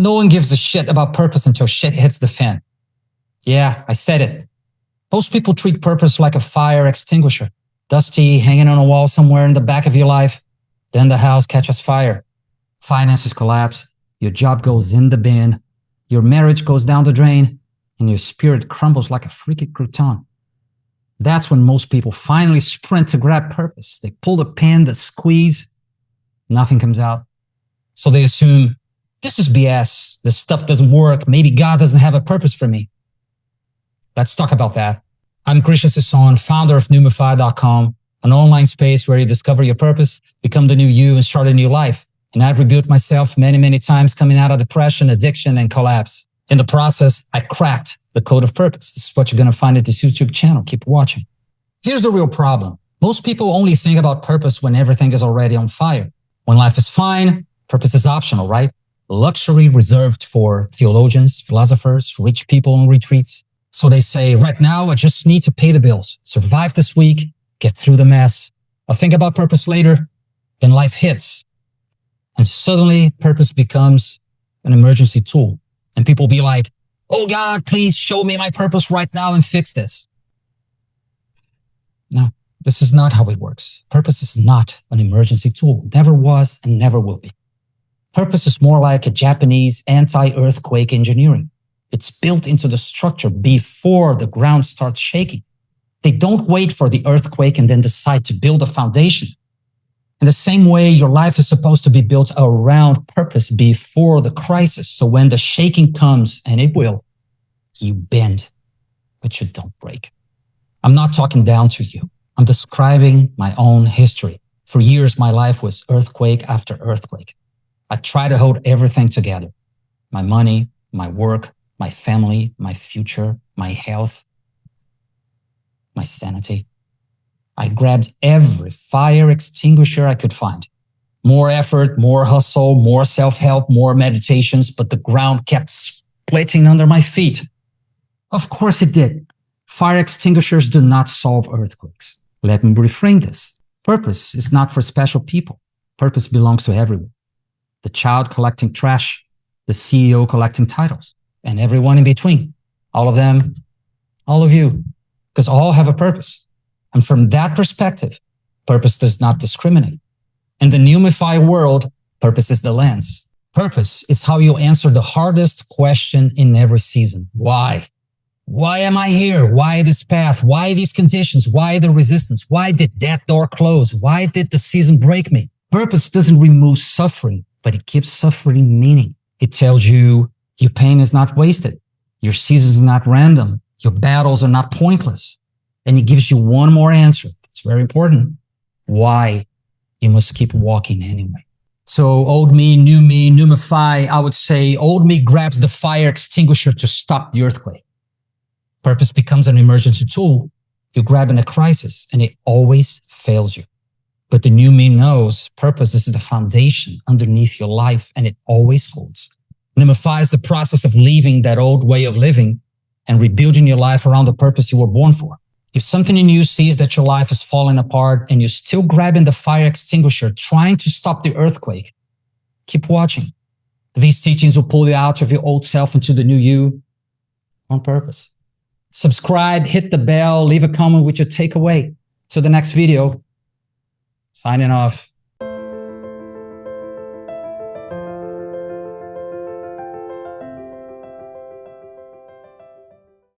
No one gives a shit about purpose until shit hits the fan. Yeah, I said it. Most people treat purpose like a fire extinguisher, dusty, hanging on a wall somewhere in the back of your life. Then the house catches fire. Finances collapse, your job goes in the bin, your marriage goes down the drain, and your spirit crumbles like a freaky crouton. That's when most people finally sprint to grab purpose. They pull the pin, the squeeze, nothing comes out. So they assume, this is BS, this stuff doesn't work, maybe God doesn't have a purpose for me. Let's talk about that. I'm Christian Sisson, founder of NewMeFy.com, an online space where you discover your purpose, become the new you, and start a new life. And I've rebuilt myself many, many times coming out of depression, addiction, and collapse. In the process, I cracked the code of purpose. This is what you're going to find at this YouTube channel. Keep watching. Here's the real problem. Most people only think about purpose when everything is already on fire. When life is fine, purpose is optional, right? Luxury reserved for theologians, philosophers, rich people on retreats. So they say, right now, I just need to pay the bills, survive this week, get through the mess. I'll think about purpose later. Then life hits. And suddenly purpose becomes an emergency tool. And people be like, oh God, please show me my purpose right now and fix this. No, this is not how it works. Purpose is not an emergency tool. Never was and never will be. Purpose is more like a Japanese anti-earthquake engineering. It's built into the structure before the ground starts shaking. They don't wait for the earthquake and then decide to build a foundation. In the same way, your life is supposed to be built around purpose before the crisis. So when the shaking comes, and it will, you bend, but you don't break. I'm not talking down to you. I'm describing my own history. For years, my life was earthquake after earthquake. I tried to hold everything together. My money, my work, my family, my future, my health, my sanity. I grabbed every fire extinguisher I could find. More effort, more hustle, more self-help, more meditations, but the ground kept splitting under my feet. Of course it did. Fire extinguishers do not solve earthquakes. Let me reframe this. Purpose is not for special people. Purpose belongs to everyone. The child collecting trash, the CEO collecting titles, and everyone in between. All of them, all of you, because all have a purpose. And from that perspective, purpose does not discriminate. In the NewMeFy world, purpose is the lens. Purpose is how you answer the hardest question in every season. Why? Why am I here? Why this path? Why these conditions? Why the resistance? Why did that door close? Why did the season break me? Purpose doesn't remove suffering, but it gives suffering meaning. It tells you your pain is not wasted. Your seasons are not random. Your battles are not pointless. And it gives you one more answer. It's very important. Why? You must keep walking anyway. So old me, NewMeFy, I would say old me grabs the fire extinguisher to stop the earthquake. Purpose becomes an emergency tool. You grab in a crisis and it always fails you. But the new me knows purpose is the foundation underneath your life and it always holds. NewMeFy is the process of leaving that old way of living and rebuilding your life around the purpose you were born for. If something in you sees that your life is falling apart and you're still grabbing the fire extinguisher, trying to stop the earthquake, keep watching. These teachings will pull you out of your old self into the new you on purpose. Subscribe, hit the bell, leave a comment with your takeaway. Till the next video, signing off.